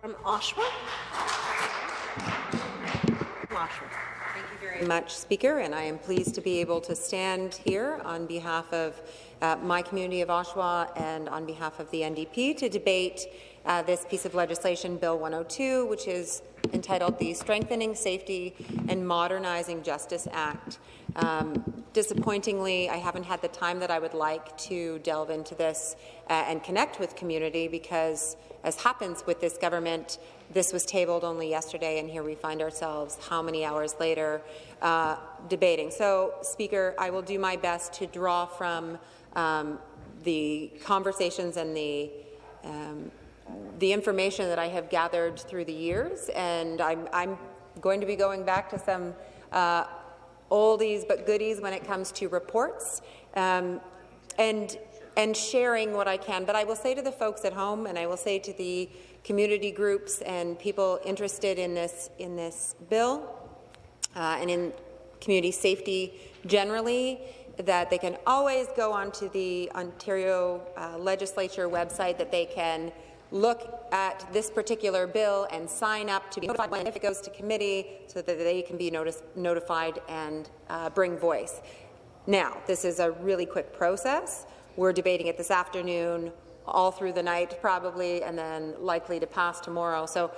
From Oshawa. Thank you very much, Speaker, and I am pleased to be able to stand here on behalf of my community of Oshawa and on behalf of the NDP to debate this piece of legislation, Bill 102, which is entitled the Strengthening Safety and Modernizing Justice Act. Disappointingly, I haven't had the time that I would like to delve into this and connect with community because, as happens with this government, this was tabled only yesterday, and here we find ourselves how many hours later debating. So, Speaker, I will do my best to draw from the conversations and the information that I have gathered through the years, and I'm going to be going back to some oldies but goodies when it comes to reports and sharing what I can. But I will say to the folks at home, and I will say to the community groups and people interested in this bill and in community safety generally, that they can always go onto the Ontario Legislature website, that they can look at this particular bill and sign up to be notified when if it goes to committee so that they can be notified and bring voice. Now, this is a really quick process. We're debating it this afternoon, all through the night probably, and then likely to pass tomorrow. So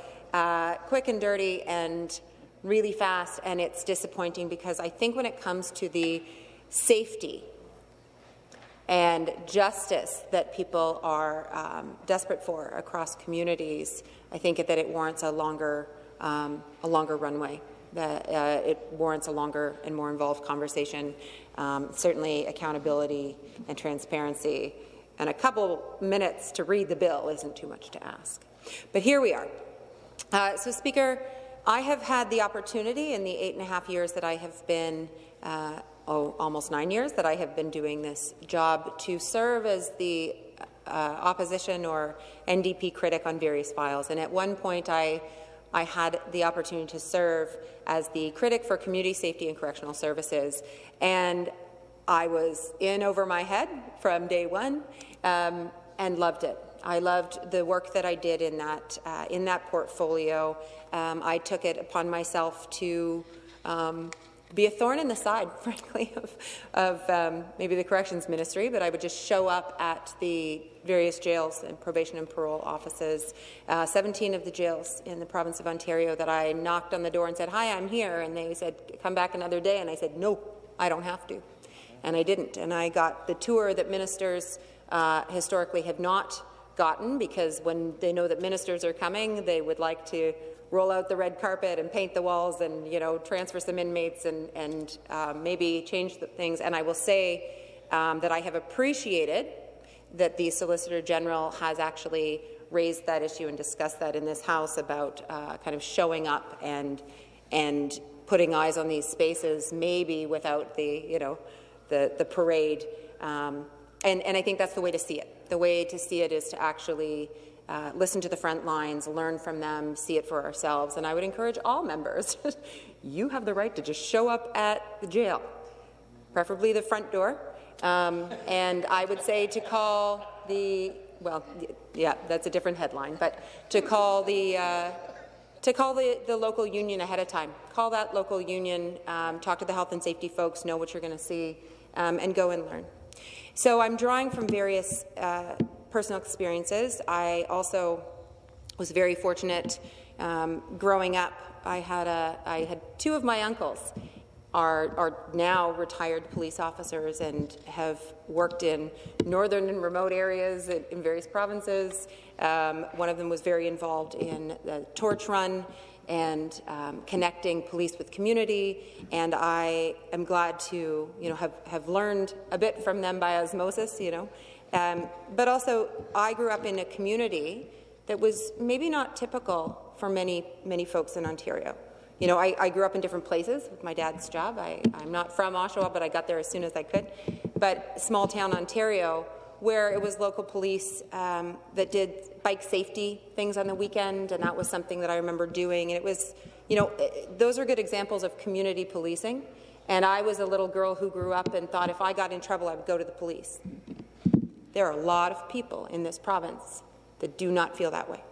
quick and dirty and really fast, and it's disappointing because I think when it comes to the safety and justice that people are desperate for across communities, I think that it warrants a longer runway. That it warrants a longer and more involved conversation. Certainly, accountability and transparency, and a couple minutes to read the bill isn't too much to ask. But here we are. So, Speaker, I have had the opportunity in the 8.5 years that I have been. Almost 9 years that I have been doing this job to serve as the opposition or NDP critic on various files. And at one point, I had the opportunity to serve as the critic for community safety and correctional services. And I was in over my head from day one and loved it. I loved the work that I did in that portfolio. I took it upon myself to be a thorn in the side, frankly, of maybe the Corrections Ministry, but I would just show up at the various jails and probation and parole offices, 17 of the jails in the province of Ontario, that I knocked on the door and said, "Hi, I'm here," and they said, "Come back another day," and I said, "No, I don't have to," and I didn't, and I got the tour that ministers historically have not gotten, because when they know that ministers are coming, they would like to roll out the red carpet and paint the walls and, transfer some inmates and maybe change things. And I will say that I have appreciated that the Solicitor General has actually raised that issue and discussed that in this House about kind of showing up and putting eyes on these spaces, maybe without the parade. And I think that's the way to see it. The way to see it is to actually listen to the front lines, learn from them, see it for ourselves. And I would encourage all members, you have the right to just show up at the jail, preferably the front door. And I would say to call the, well, yeah, that's a different headline, but to call the local union ahead of time. Call that local union, talk to the health and safety folks, know what you're going to see, and go and learn. So I'm drawing from various personal experiences. I also was very fortunate growing up. I had two of my uncles are now retired police officers and have worked in northern and remote areas in various provinces. One of them was very involved in the torch run and connecting police with community, and I am glad to have learned a bit from them by osmosis, but also I grew up in a community that was maybe not typical for many folks in Ontario. I grew up in different places with my dad's job. I'm not from Oshawa, but I got there as soon as I could. But small town Ontario, where it was local police that did bike safety things on the weekend, and that was something that I remember doing. And it was, those are good examples of community policing. And I was a little girl who grew up and thought if I got in trouble, I would go to the police. There are a lot of people in this province that do not feel that way.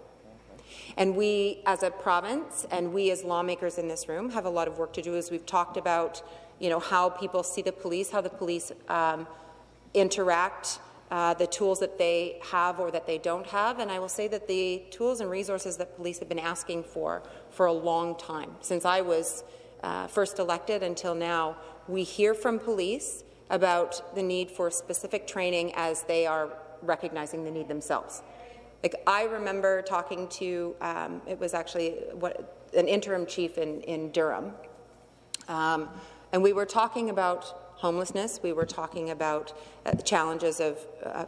And we as a province and we as lawmakers in this room have a lot of work to do as we've talked about, how people see the police, how the police interact, the tools that they have or that they don't have. And I will say that the tools and resources that police have been asking for a long time, since I was first elected until now, we hear from police about the need for specific training as they are recognizing the need themselves. Like, I remember talking to, it was actually an interim chief in Durham, and we were talking about homelessness. We were talking about the challenges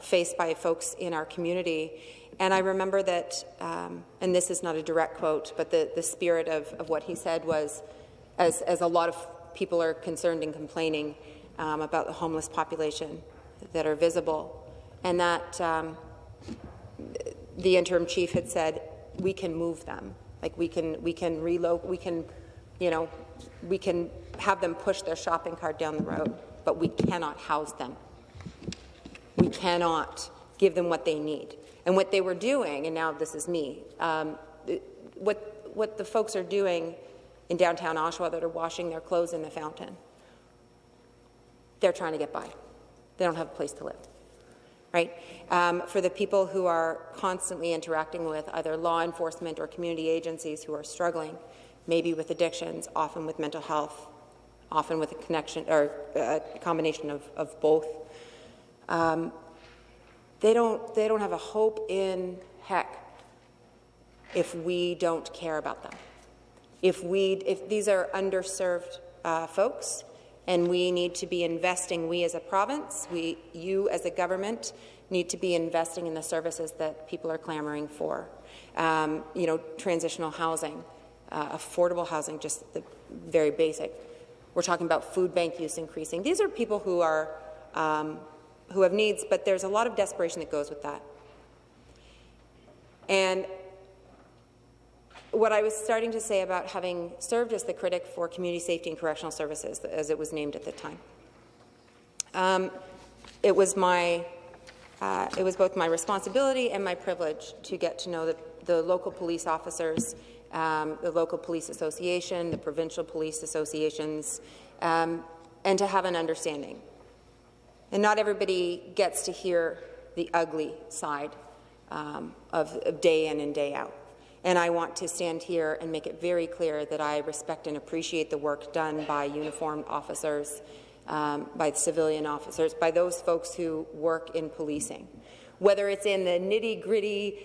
faced by folks in our community. And I remember that, and this is not a direct quote, but the spirit of what he said was, as a lot of people are concerned and complaining about the homeless population that are visible, and that the interim chief had said, we can move them. Like, we can reload, we can have them push their shopping cart down the road, but we cannot house them. We cannot give them what they need. And what they were doing, and now this is me, what the folks are doing in downtown Oshawa that are washing their clothes in the fountain, they're trying to get by. They don't have a place to live. Right? For the people who are constantly interacting with either law enforcement or community agencies who are struggling, maybe with addictions, often with mental health, often with a connection or a combination of both, they don't have a hope in heck if we don't care about them. If these are underserved folks, and we need to be investing, we as a province, you as a government, need to be investing in the services that people are clamoring for. Transitional housing, affordable housing, just the very basic. We're talking about food bank use increasing. These are people who have needs, but there's a lot of desperation that goes with that. And what I was starting to say about having served as the critic for Community Safety and Correctional Services, as it was named at the time, it was both my responsibility and my privilege to get to know the local police officers, the local police association, the provincial police associations, and to have an understanding. And not everybody gets to hear the ugly side of day in and day out. And I want to stand here and make it very clear that I respect and appreciate the work done by uniformed officers, by civilian officers, by those folks who work in policing. Whether it's in the nitty-gritty,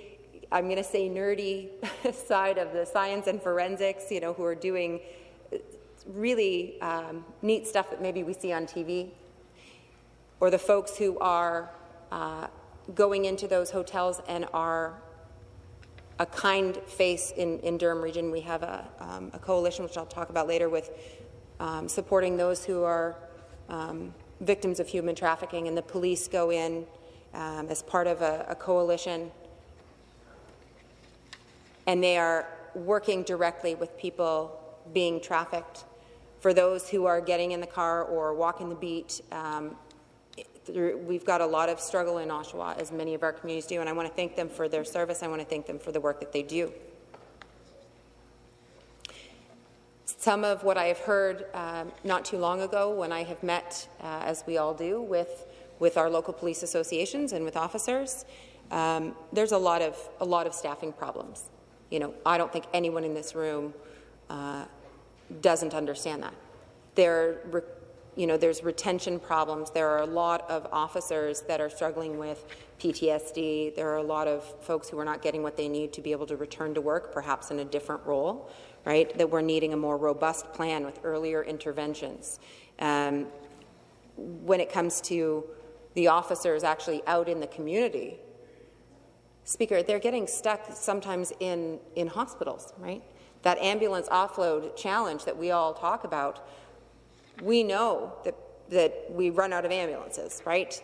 I'm going to say nerdy side of the science and forensics, who are doing really neat stuff that maybe we see on TV, or the folks who are going into those hotels and are a kind face in Durham Region. We have a coalition, which I'll talk about later, with supporting those who are victims of human trafficking, and the police go in as part of a coalition, and they are working directly with people being trafficked. For those who are getting in the car or walking the beat, we've got a lot of struggle in Oshawa, as many of our communities do, and I want to thank them for their service. I want to thank them for the work that they do. Some of what I have heard not too long ago, when I have met, as we all do, with our local police associations and with officers, there's a lot of staffing problems. I don't think anyone in this room doesn't understand that. There's retention problems. There are a lot of officers that are struggling with PTSD. There are a lot of folks who are not getting what they need to be able to return to work, perhaps in a different role, right? That we're needing a more robust plan with earlier interventions. When it comes to the officers actually out in the community, Speaker, they're getting stuck sometimes in hospitals, right? That ambulance offload challenge that we all talk about, we know that we run out of ambulances, right?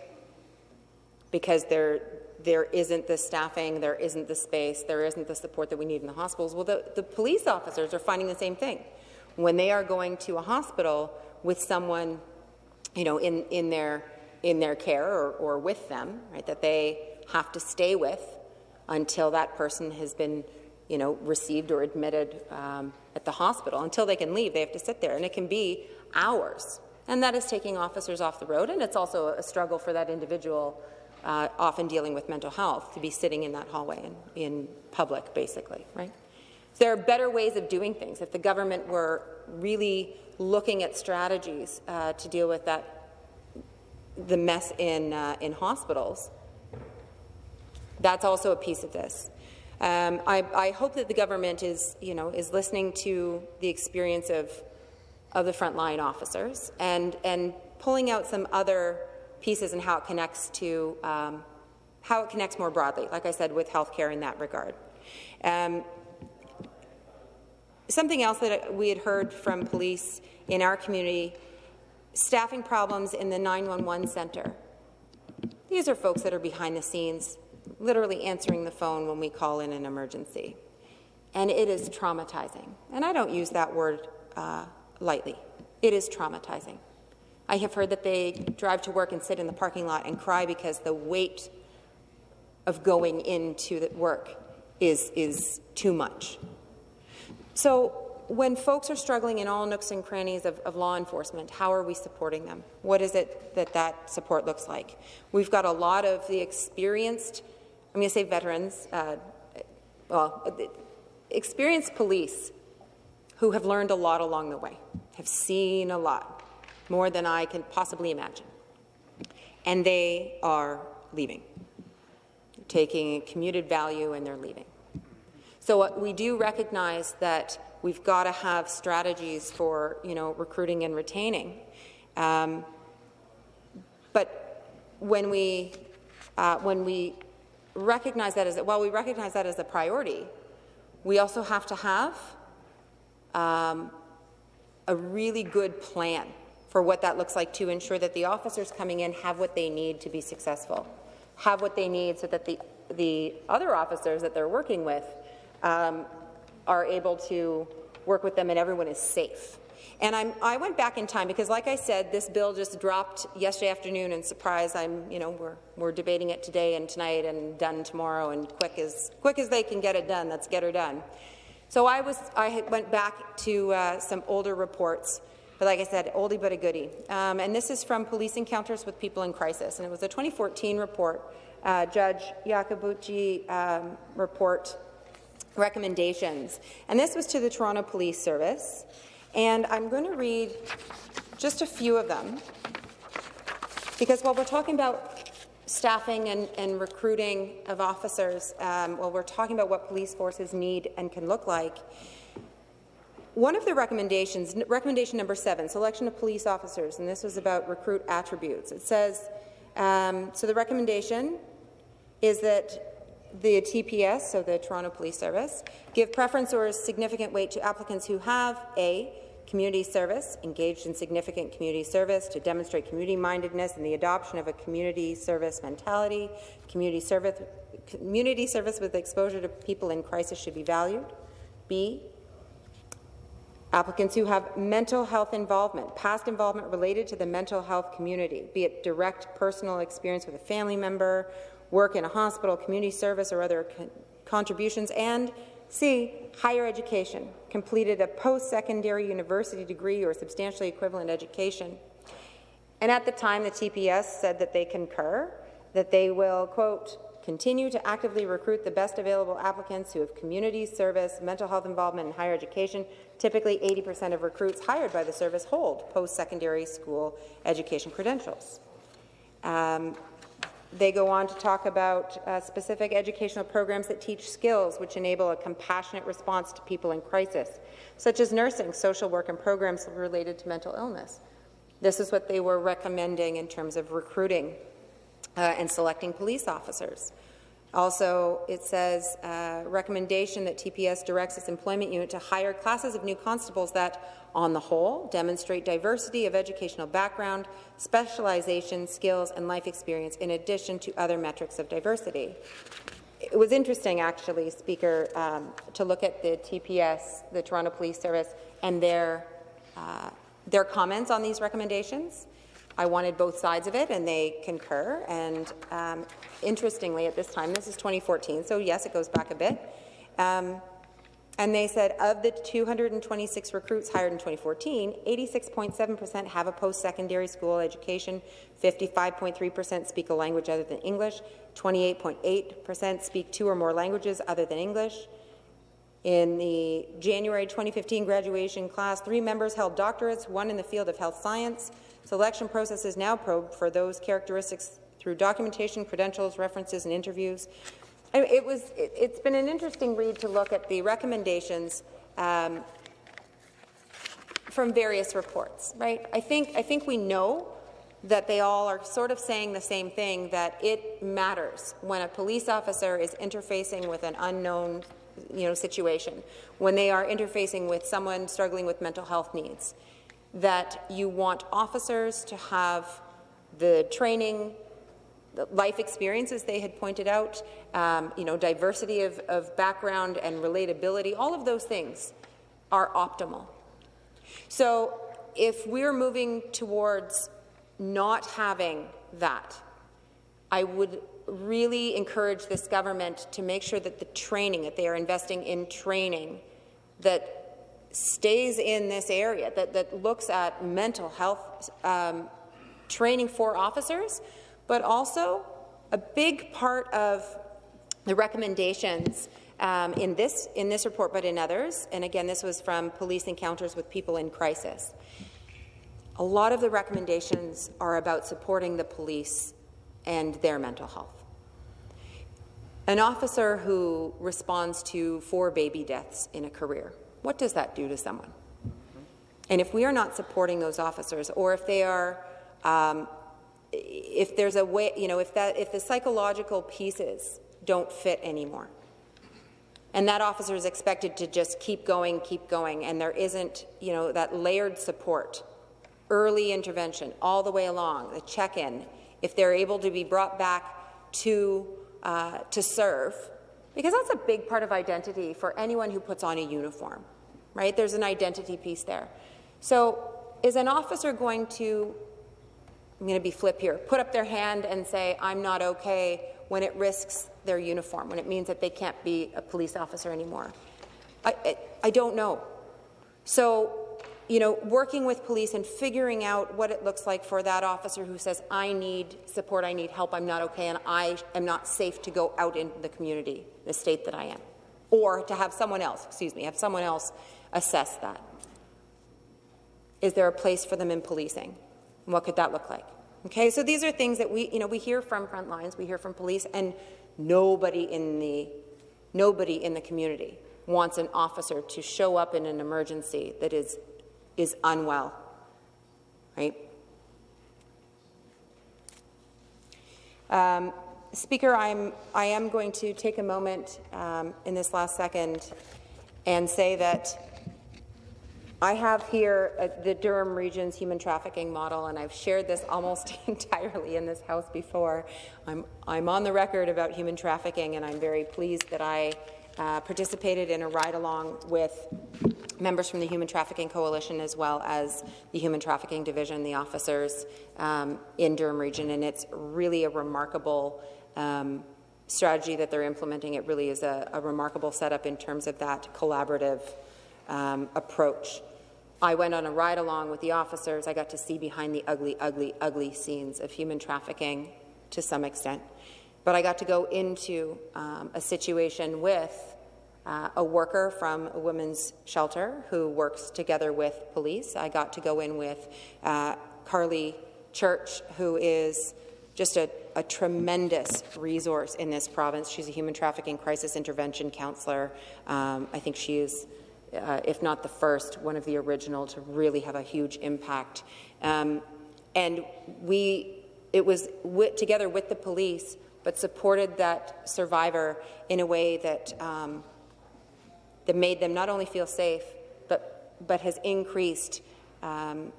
Because there isn't the staffing, there isn't the space, there isn't the support that we need in the hospitals. Well, the police officers are finding the same thing. When they are going to a hospital with someone, in their care or with them, right, that they have to stay with until that person has been, received or admitted at the hospital. Until they can leave, they have to sit there, and it can be hours. And that is taking officers off the road, and it's also a struggle for that individual, often dealing with mental health, to be sitting in that hallway in public, basically, right? So there are better ways of doing things. If the government were really looking at strategies to deal with the mess in hospitals, that's also a piece of this. I hope that the government is listening to the experience of the frontline officers and pulling out some other pieces and how it connects more broadly, like I said, with healthcare in that regard. Something else that we had heard from police in our community, staffing problems in the 911 centre. These are folks that are behind the scenes, literally answering the phone when we call in an emergency. And it is traumatizing. And I don't use that word lightly. It is traumatizing. I have heard that they drive to work and sit in the parking lot and cry because the weight of going into the work is too much. So when folks are struggling in all nooks and crannies of law enforcement, how are we supporting them? What is it that support looks like? We've got a lot of the experienced, I'm going to say veterans, experienced police who have learned a lot along the way, have seen a lot, more than I can possibly imagine. And they are leaving, taking commuted value, and they're leaving. So we do recognize that we've got to have strategies for, recruiting and retaining. But when we recognize that we recognize that as a priority, we also have to have a really good plan for what that looks like to ensure that the officers coming in have what they need to be successful, have what they need so that the other officers that they're working with are able to work with them and everyone is safe. And I went back in time because, like I said, this bill just dropped yesterday afternoon, and surprise, we're debating it today and tonight and done tomorrow, and quick as they can get it done, let's get her done. So I went back to some older reports, but like I said, oldie but a goodie. And this is from Police Encounters with People in Crisis, and it was a 2014 report, Judge Yakabuchi report recommendations. And this was to the Toronto Police Service. And I'm going to read just a few of them, because while we're talking about staffing and recruiting of officers, while we're talking about what police forces need and can look like, one of the recommendations, recommendation number 7, selection of police officers, and this was about recruit attributes. It says, so the recommendation is that the TPS, so the Toronto Police Service, give preference or significant weight to applicants who have A, community service, engaged in significant community service to demonstrate community-mindedness and the adoption of a community service mentality. Community service with exposure to people in crisis should be valued. B, applicants who have mental health involvement, past involvement related to the mental health community, be it direct personal experience with a family member, work in a hospital, community service, or other contributions, and C, higher education, completed a post-secondary university degree or substantially equivalent education. And at the time, the TPS said that they concur, that they will, quote, continue to actively recruit the best available applicants who have community service, mental health involvement, and higher education. Typically, 80% of recruits hired by the service hold post-secondary school education credentials. They go on to talk about specific educational programs that teach skills which enable a compassionate response to people in crisis, such as nursing, social work, and programs related to mental illness. This is what they were recommending in terms of recruiting and selecting police officers. Also, it says, recommendation that TPS directs its employment unit to hire classes of new constables that, on the whole, demonstrate diversity of educational background, specialization, skills, and life experience, in addition to other metrics of diversity. It was interesting, actually, Speaker, to look at the TPS, the Toronto Police Service, and their comments on these recommendations. I wanted both sides of it, and they concur. And interestingly, at this time, this is 2014, so yes, it goes back a bit. And they said of the 226 recruits hired in 2014, 86.7% have a post-secondary school education, 55.3% speak a language other than English, 28.8% speak 2 or more languages other than English. In the January 2015 graduation class, 3 members held doctorates, 1 in the field of health science. Selection process is now probed for those characteristics through documentation, credentials, references, and interviews. It's been an interesting read to look at the recommendations from various reports, right? I think we know that they all are sort of saying the same thing, that it matters when a police officer is interfacing with an unknown situation, when they are interfacing with someone struggling with mental health needs, that you want officers to have the training, the life experiences they had pointed out, diversity of background and relatability, all of those things are optimal. So if we're moving towards not having that, I would really encourage this government to make sure that the training, that they are investing in training that stays in this area, that looks at mental health training for officers, but also a big part of the recommendations in this report, but in others, and again, this was from Police Encounters with People in Crisis. A lot of the recommendations are about supporting the police and their mental health. An officer who responds to 4 baby deaths in a career, what does that do to someone? And if we are not supporting those officers, or if they are, if there's a way, if the psychological pieces don't fit anymore, and that officer is expected to just keep going, and there isn't, that layered support, early intervention, all the way along, the check-in, if they're able to be brought back to serve, because that's a big part of identity for anyone who puts on a uniform, right? There's an identity piece there. So is an officer going to, I'm going to be flip here, put up their hand and say, I'm not okay, when it risks their uniform, when it means that they can't be a police officer anymore? I don't know. So, working with police and figuring out what it looks like for that officer who says, I need support, I need help, I'm not okay, and I am not safe to go out in the community, the state that I am. Or to have someone else, assess that. Is there a place for them in policing? And what could that look like? Okay, so these are things that we hear from front lines, we hear from police, and nobody in the community wants an officer to show up in an emergency that is unwell, right? Speaker, I am going to take a moment in this last second and say that I have here the Durham Region's human trafficking model, and I've shared this almost entirely in this House before. I'm on the record about human trafficking, and I'm very pleased that I participated in a ride-along with members from the Human Trafficking Coalition as well as the Human Trafficking Division, the officers in Durham Region, and it's really a remarkable strategy that they're implementing. It really is a remarkable setup in terms of that collaborative approach. I went on a ride-along with the officers. I got to see behind the ugly, ugly, ugly scenes of human trafficking to some extent. But I got to go into a situation with a worker from a women's shelter who works together with police. I got to go in with Carly Church, who is just a tremendous resource in this province. She's a human trafficking crisis intervention counsellor. I think she is, if not the first, one of the original to really have a huge impact. And it was together with the police, but supported that survivor in a way that that made them not only feel safe, but has increased the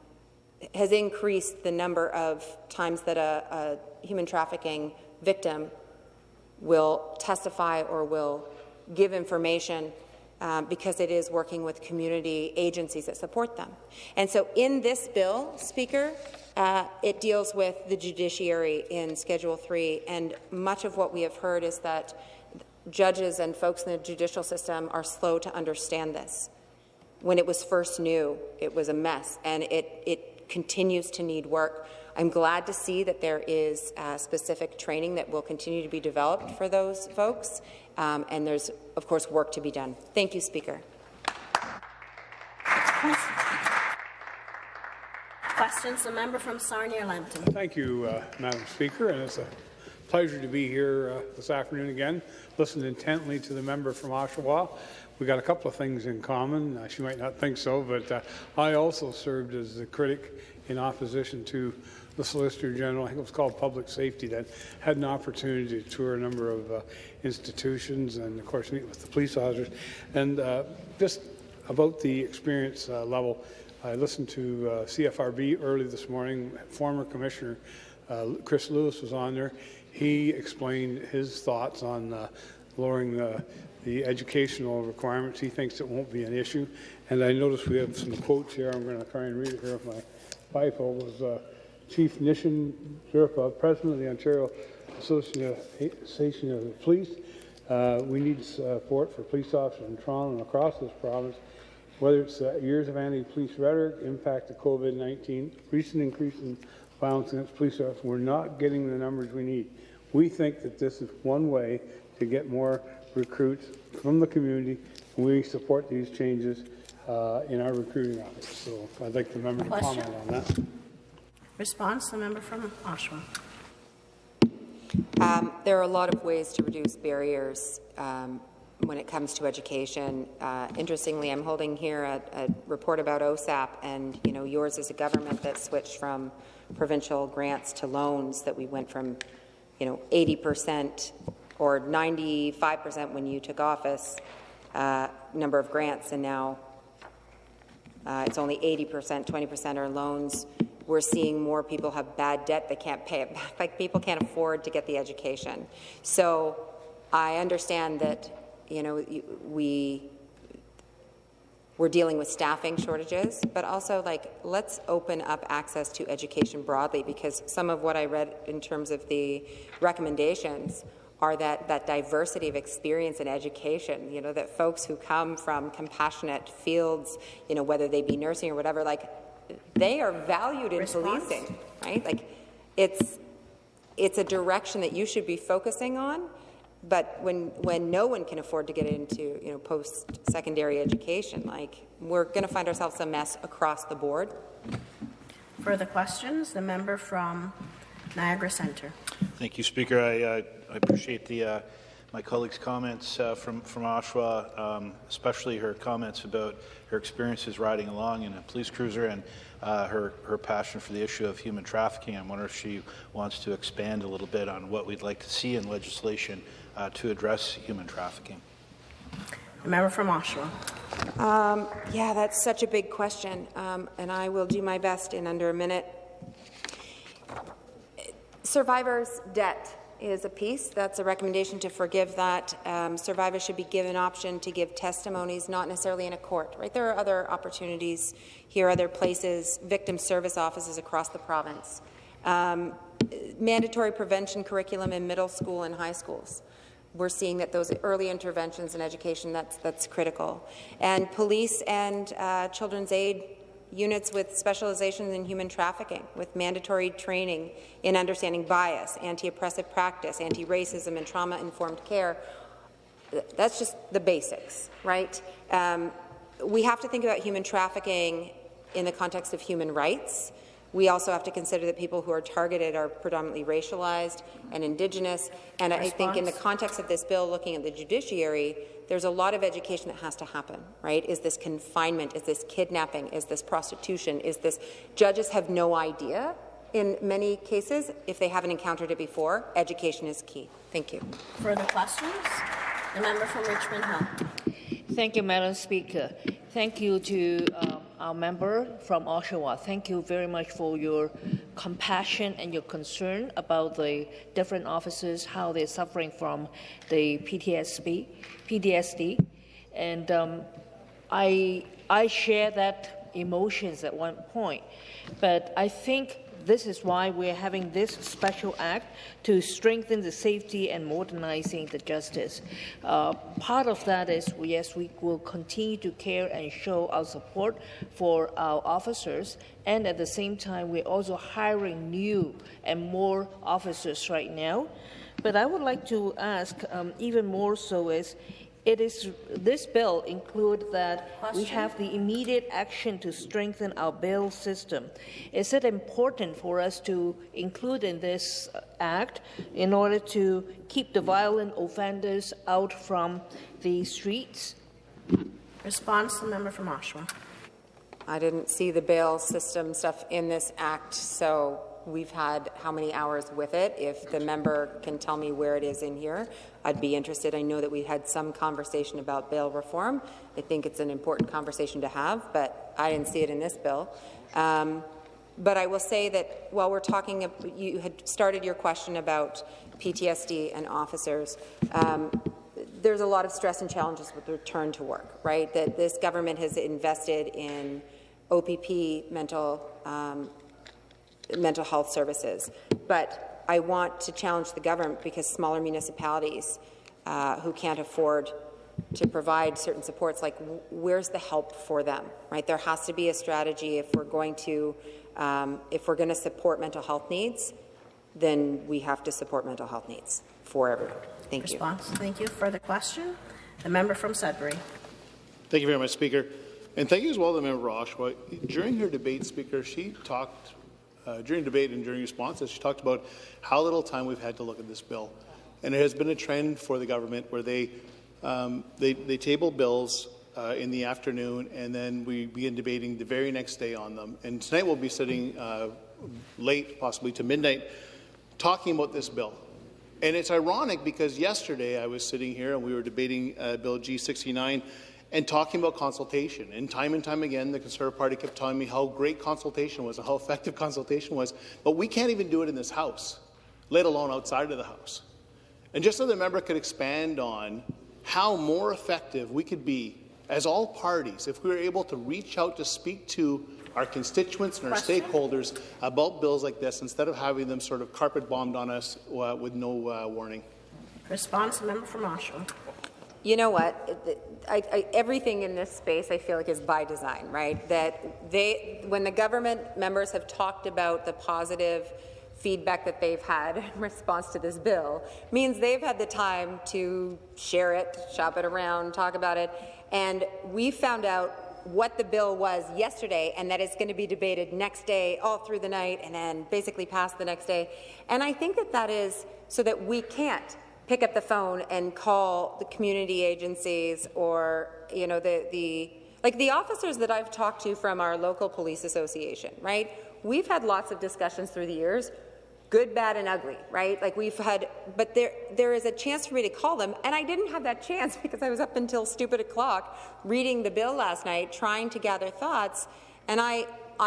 number of times that a human trafficking victim will testify or will give information because it is working with community agencies that support them. And so in this bill, Speaker, it deals with the judiciary in Schedule 3, and much of what we have heard is that judges and folks in the judicial system are slow to understand this. When it was first new, it was a mess, and it continues to need work. I'm glad to see that there is specific training that will continue to be developed for those folks, and there's, of course, work to be done. Thank you, Speaker. Questions? The member from Sarnia-Lambton. Thank you, Madam Speaker, and it's a pleasure to be here this afternoon again. Listened intently to the member from Oshawa. We got a couple of things in common. She might not think so, but I also served as the critic in opposition to the Solicitor General, I think it was called Public Safety, that had an opportunity to tour a number of institutions and, of course, meet with the police officers. And just about the experience level, I listened to CFRB early this morning. Former Commissioner Chris Lewis was on there. He explained his thoughts on lowering the educational requirements. He thinks it won't be an issue. And I noticed we have some quotes here. I'm going to try and read it here with my Bible. Was Chief Nishan Zirpa, President of the Ontario Association of the Police. We need support for police officers in Toronto and across this province, whether it's years of anti-police rhetoric, impact of COVID-19, recent increase in violence against police officers. We're not getting the numbers we need. We think that this is one way to get more recruits from the community, and we support these changes in our recruiting office. So I'd like the member to comment on that. Response, the member from Oshawa. There are a lot of ways to reduce barriers when it comes to education. Interestingly, I'm holding here a report about OSAP, and yours is a government that switched from provincial grants to loans, that we went from 80% or 95% when you took office number of grants, and now it's only 80%, 20% are loans. We're seeing more people have bad debt. They can't pay it back. Like, people can't afford to get the education. So I understand that, we're dealing with staffing shortages, but also, let's open up access to education broadly, because some of what I read in terms of the recommendations are that diversity of experience in education, that folks who come from compassionate fields, whether they be nursing or whatever, they are valued in policing, right? It's a direction that you should be focusing on, but when no one can afford to get into, post-secondary education, we're going to find ourselves a mess across the board. Further questions? The member from Niagara Centre. Thank you, Speaker. I appreciate my colleague's comments from Oshawa, especially her comments about her experiences riding along in a police cruiser and her passion for the issue of human trafficking. I wonder if she wants to expand a little bit on what we'd like to see in legislation to address human trafficking. The member from Oshawa. Yeah, that's such a big question, and I will do my best in under a minute. Survivors' debt is a piece. That's a recommendation to forgive that. Survivors should be given option to give testimonies, not necessarily in a court. Right? There are other opportunities here, other places, victim service offices across the province. Mandatory prevention curriculum in middle school and high schools. We're seeing that those early interventions in education, that's critical. And police and children's aid units with specializations in human trafficking, with mandatory training in understanding bias, anti-oppressive practice, anti-racism, and trauma-informed care. That's just the basics, right? We have to think about human trafficking in the context of human rights. We also have to consider that people who are targeted are predominantly racialized and Indigenous. And I think in the context of this bill, looking at the judiciary, there's a lot of education that has to happen, right? Is this confinement? Is this kidnapping? Is this prostitution? Is this... Judges have no idea in many cases if they haven't encountered it before. Education is key. Thank you. Further questions? The member from Richmond Hill. Thank you, Madam Speaker. Thank you to our member from Oshawa. Thank you very much for your compassion and your concern about the different officers, how they're suffering from the PTSD. And I share that emotions at one point. But I think this is why we're having this special act to strengthen the safety and modernizing the justice. Part of that is, yes, we will continue to care and show our support for our officers, and at the same time, we're also hiring new and more officers right now. But I would like to ask, even more so is, this bill includes that we have the immediate action to strengthen our bail system. Is it important for us to include in this act in order to keep the violent offenders out from the streets? Response, the member from Oshawa. I didn't see the bail system stuff in this act, so we've had how many hours with it? If the member can tell me where it is in here, I'd be interested. I know that we had some conversation about bail reform. I think it's an important conversation to have, but I didn't see it in this bill. But I will say that while we're talking, you had started your question about PTSD and officers. There's a lot of stress and challenges with return to work, right? That this government has invested in OPP mental health services. But I want to challenge the government because smaller municipalities who can't afford to provide certain supports, like where's the help for them, right? There has to be a strategy if we're going to support mental health needs, then we have to support mental health needs for everyone. Thank you. Response. Thank you. Further question? The member from Sudbury. Thank you very much, Speaker. And thank you as well to the member of Oshawa. During her debate, Speaker, she talked, during debate and during responses, she talked about how little time we've had to look at this bill. And it has been a trend for the government where they table bills in the afternoon, and then we begin debating the very next day on them. And tonight we'll be sitting late, possibly to midnight, talking about this bill. And it's ironic because yesterday I was sitting here and we were debating Bill G69 and talking about consultation. And time again, the Conservative Party kept telling me how great consultation was and how effective consultation was. But we can't even do it in this House, let alone outside of the House. And just so the member could expand on how more effective we could be as all parties if we were able to reach out to speak to our constituents and our stakeholders about bills like this instead of having them sort of carpet bombed on us with no warning. Response, member from Oshawa. You know what? Everything in this space I feel like is by design, right? That when the government members have talked about the positive feedback that they've had in response to this bill, means they've had the time to share it, shop it around, talk about it, and we found out what the bill was yesterday and that it's going to be debated next day, all through the night, and then basically passed the next day. And I think that is so that we can't pick up the phone and call the community agencies or, you know, the officers that I've talked to from our local police association, right? We've had lots of discussions through the years, good, bad, and ugly, right? Like we've had, but there is a chance for me to call them, and I didn't have that chance because I was up until stupid o'clock reading the bill last night, trying to gather thoughts, and I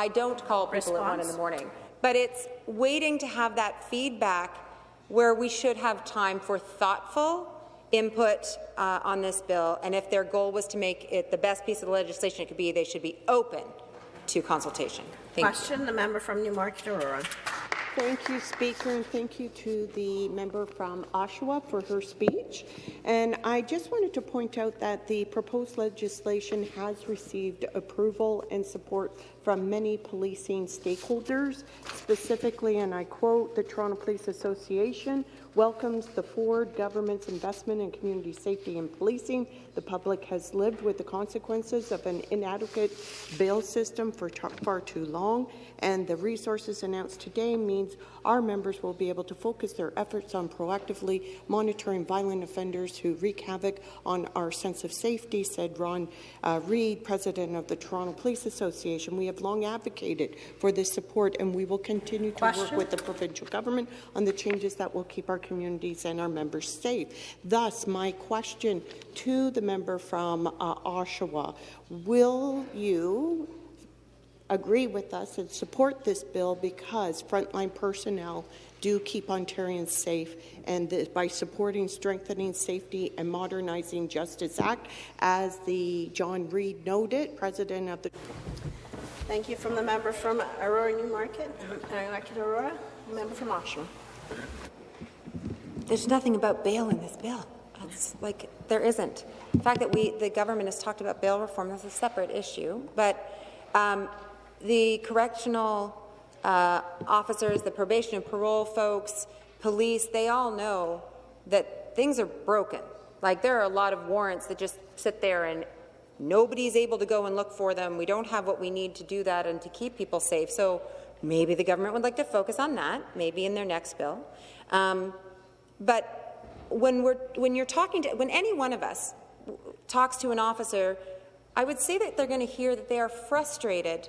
don't call people at 1 in the morning. But it's waiting to have that feedback where we should have time for thoughtful input on this bill, and if their goal was to make it the best piece of legislation it could be, they should be open to consultation. Question, the member from Newmarket Aurora. Thank you, Speaker, and thank you to the member from Oshawa for her speech. And I just wanted to point out that the proposed legislation has received approval and support from many policing stakeholders. Specifically, and I quote, the Toronto Police Association welcomes the Ford government's investment in community safety and policing. The public has lived with the consequences of an inadequate bail system for far too long, and the resources announced today means our members will be able to focus their efforts on proactively monitoring violent offenders who wreak havoc on our sense of safety, said Ron Reid, president of the Toronto Police Association. We have long advocated for this support, and we will continue to work with the provincial government on the changes that will keep our communities and our members safe. Thus, my question to the member from Oshawa, will you agree with us and support this bill because frontline personnel do keep Ontarians safe, and by supporting Strengthening Safety and Modernizing Justice Act, as the John Reid noted, President of the... Thank you. From the member from Aurora Newmarket, Aurora, the member from Oshawa. There's nothing about bail in this bill. It's like there isn't. The fact that the government has talked about bail reform, that's a separate issue. But the correctional officers, the probation and parole folks, police, they all know that things are broken. Like there are a lot of warrants that just sit there and nobody's able to go and look for them. We don't have what we need to do that and to keep people safe. So maybe the government would like to focus on that, maybe in their next bill. But when any one of us talks to an officer, I would say that they're going to hear that they are frustrated